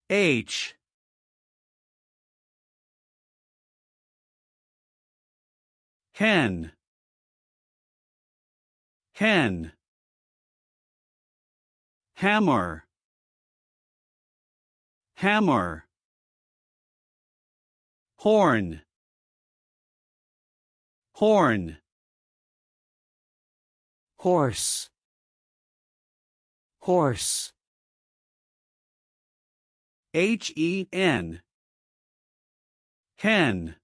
H. Hen. Hen. Hammer. Hammer. Horn. Horn. Horse. Horse. Hen. Hen.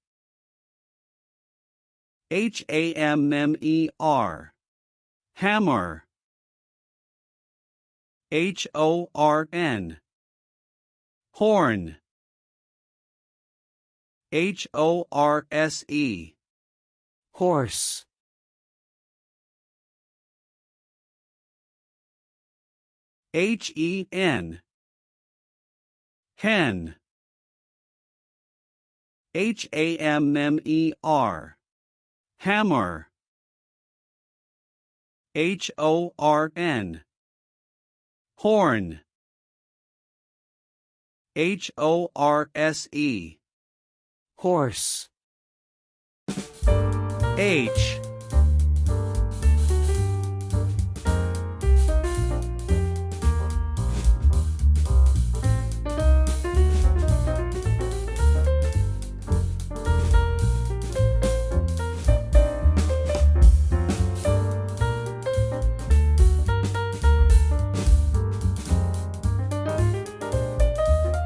Hammer. Hammer. Horn. Horn. Horse. Horse. Hen. Hen. Hammer. Hammer. Horn. Horn. Horse. Horse. H.